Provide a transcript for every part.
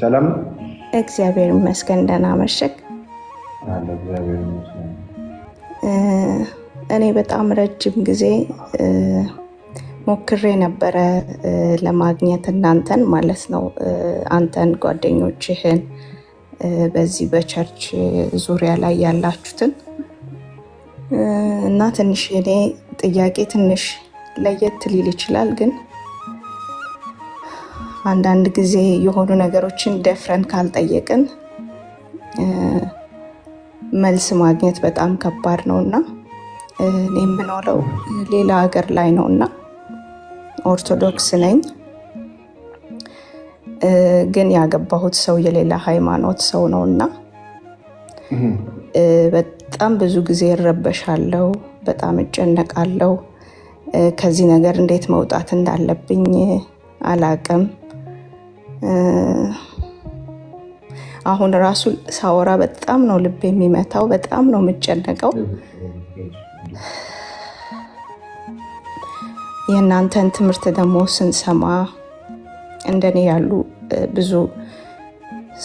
ሰላም እግዚአብሔር ይመስገን። ደህና መሸክ አለ። እግዚአብሔር ይመስገን። እኔ በጣም ረጅም ጊዜ ሞክሬ ነበረ ለማግኘት እናንተን ማለት ነው፣ አንተን ጓደኞችህን በዚህ በቸርች ዙሪያ ላይ ያላችሁትን እና ትንሽ እኔ ጥያቄ ትንሽ ለየት ሊል ይችላል፣ ግን አንዳንድ ጊዜ የሆኑ ነገሮችን ደፍረን ካልጠየቅን መልስ ማግኘት በጣም ከባድ ነው እና እኔ የምኖረው ሌላ ሀገር ላይ ነው እና ኦርቶዶክስ ነኝ፣ ግን ያገባሁት ሰው የሌላ ሃይማኖት ሰው ነው እና በጣም ብዙ ጊዜ እረበሻለሁ፣ በጣም እጨነቃለሁ። ከዚህ ነገር እንዴት መውጣት እንዳለብኝ አላቅም። አሁን ራሱ ሳወራ በጣም ነው ልብ የሚመታው፣ በጣም ነው የምጨነቀው። የእናንተን ትምህርት ደግሞ ስንሰማ እንደኔ ያሉ ብዙ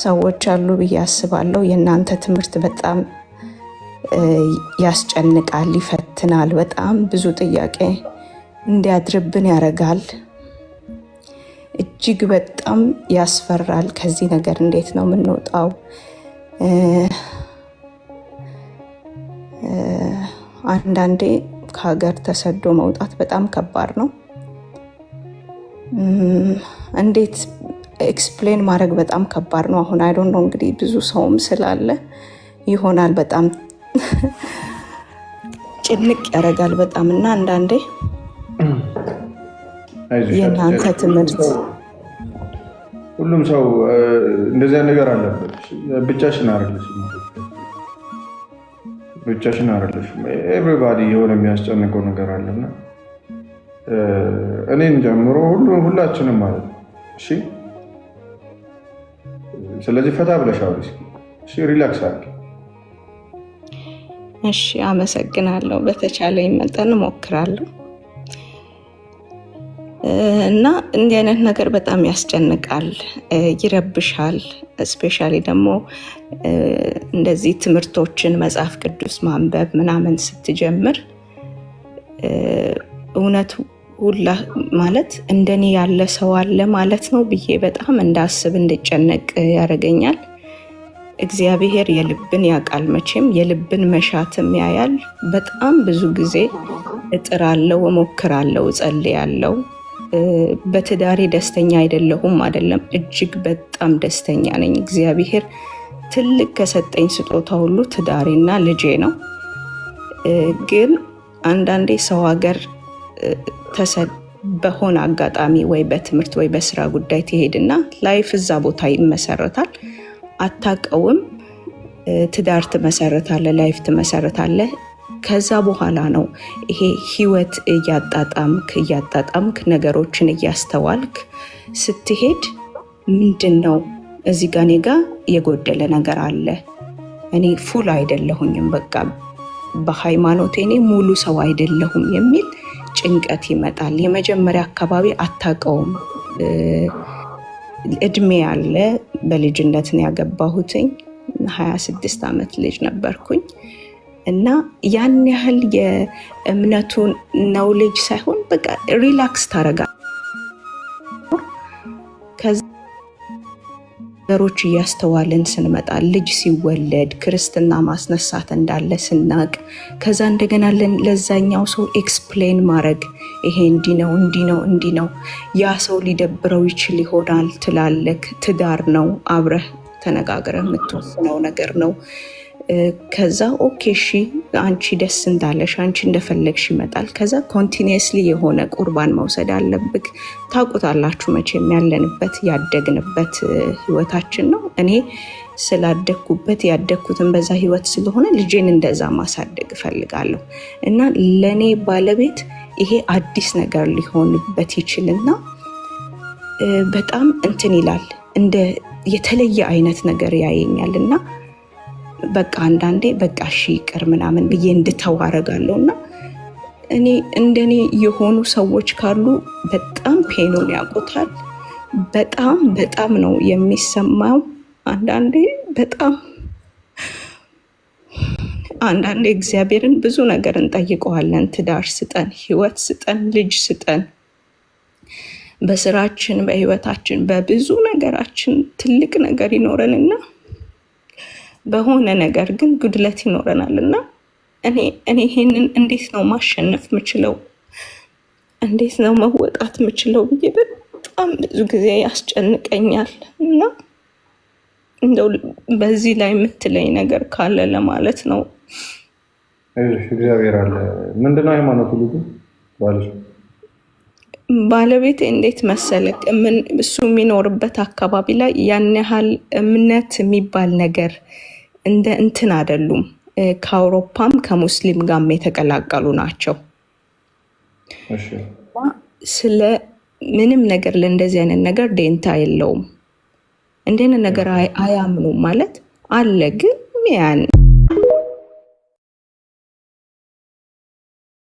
ሰዎች አሉ ብዬ አስባለሁ። የእናንተ ትምህርት በጣም ያስጨንቃል፣ ይፈትናል፣ በጣም ብዙ ጥያቄ እንዲያድርብን ያደርጋል። እጅግ በጣም ያስፈራል። ከዚህ ነገር እንዴት ነው የምንወጣው? አንዳንዴ ከሀገር ተሰዶ መውጣት በጣም ከባድ ነው። እንዴት ኤክስፕሌን ማድረግ በጣም ከባድ ነው። አሁን አይ ዶንት ኖ እንግዲህ ብዙ ሰውም ስላለ ይሆናል በጣም ጭንቅ ያደርጋል በጣም እና አንዳንዴ የእናንተ ትምህርት ሁሉም ሰው እንደዚያ ነገር አለበት። ብቻሽን አይደለሽም። ኤቭሪባዲ የሆነ የሚያስጨንቀው ነገር አለና እኔን ጨምሮ ሁላችንም ማለት ነው። እሺ፣ ስለዚህ ፈታ ብለሽ አውሪ። እሺ፣ ሪላክስ አድርጊ። እሺ፣ አመሰግናለሁ። በተቻለኝ መጠን እሞክራለሁ። እና እንዲህ አይነት ነገር በጣም ያስጨንቃል፣ ይረብሻል። እስፔሻሊ ደግሞ እንደዚህ ትምህርቶችን መጽሐፍ ቅዱስ ማንበብ ምናምን ስትጀምር እውነት ሁላ ማለት እንደኔ ያለ ሰው አለ ማለት ነው ብዬ በጣም እንዳስብ እንድጨነቅ ያደርገኛል። እግዚአብሔር የልብን ያውቃል፣ መቼም የልብን መሻትም ያያል። በጣም ብዙ ጊዜ እጥራለሁ፣ እሞክራለሁ፣ እጸልያለሁ። በትዳሬ ደስተኛ አይደለም፣ እጅግ በጣም ደስተኛ ነኝ። እግዚአብሔር ትልቅ ከሰጠኝ ስጦታ ሁሉ ትዳሬና ልጄ ነው። ግን አንዳንዴ ሰው ሀገር በሆነ አጋጣሚ ወይ በትምህርት ወይ በስራ ጉዳይ ትሄድና ላይፍ እዛ ቦታ ይመሰረታል። አታውቀውም። ትዳር ትመሰረታለህ፣ ላይፍ ትመሰረታለህ። ከዛ በኋላ ነው ይሄ ህይወት እያጣጣምክ ነገሮችን እያስተዋልክ ስትሄድ ምንድን ነው እዚህ ጋ እኔ ጋ የጎደለ ነገር አለ፣ እኔ ፉል አይደለሁኝም፣ በቃ በሃይማኖቴ እኔ ሙሉ ሰው አይደለሁም የሚል ጭንቀት ይመጣል። የመጀመሪያ አካባቢ አታውቀውም። እድሜ ያለ በልጅነት ነው ያገባሁትኝ። 26 ዓመት ልጅ ነበርኩኝ እና ያን ያህል የእምነቱን ነውሌጅ ሳይሆን በቃ ሪላክስ ታረጋለህ። ነገሮች እያስተዋልን ስንመጣ ልጅ ሲወለድ ክርስትና ማስነሳት እንዳለ ስናቅ፣ ከዛ እንደገና ለዛኛው ሰው ኤክስፕሌን ማድረግ ይሄ እንዲህ ነው ያ ሰው ሊደብረው ይችል ይሆናል ትላለክ። ትዳር ነው፣ አብረህ ተነጋግረህ የምትወስነው ነገር ነው። ከዛ ኦኬ እሺ አንቺ ደስ እንዳለሽ አንቺ እንደፈለግሽ ይመጣል። ከዛ ኮንቲኒየስሊ የሆነ ቁርባን መውሰድ አለብክ። ታውቁታላችሁ መቼም ያለንበት ያደግንበት ህይወታችን ነው። እኔ ስላደግኩበት ያደግኩትን በዛ ህይወት ስለሆነ ልጄን እንደዛ ማሳደግ እፈልጋለሁ እና ለእኔ ባለቤት ይሄ አዲስ ነገር ሊሆንበት ይችልና በጣም እንትን ይላል፣ እንደ የተለየ አይነት ነገር ያየኛል እና በቃ አንዳንዴ በቃ እሺ ይቅር ምናምን ብዬ እንድተው አደርጋለሁ እና እኔ እንደኔ የሆኑ ሰዎች ካሉ በጣም ፔኑን ያውቁታል። በጣም በጣም ነው የሚሰማው። አንዳንዴ እግዚአብሔርን ብዙ ነገር እንጠይቀዋለን። ትዳር ስጠን፣ ህይወት ስጠን፣ ልጅ ስጠን። በስራችን፣ በህይወታችን፣ በብዙ ነገራችን ትልቅ ነገር ይኖረንና በሆነ ነገር ግን ጉድለት ይኖረናል እና እኔ ይሄንን እንዴት ነው ማሸነፍ ምችለው፣ እንዴት ነው መወጣት ምችለው ብዬ በጣም ብዙ ጊዜ ያስጨንቀኛል እና እንደው በዚህ ላይ የምትለኝ ነገር ካለ ለማለት ነው። እግዚአብሔር አለ። ምንድነው ሃይማኖት ሁሉ ባለቤቴ እንዴት መሰለክ፣ እሱ የሚኖርበት አካባቢ ላይ ያን ያህል እምነት የሚባል ነገር እንደ እንትን አይደሉም። ከአውሮፓም ከሙስሊም ጋርም የተቀላቀሉ ናቸው። ስለ ምንም ነገር ለእንደዚህ አይነት ነገር ደንታ የለውም። እንደነ ነገር አያምኑም ማለት አለ ግን ያን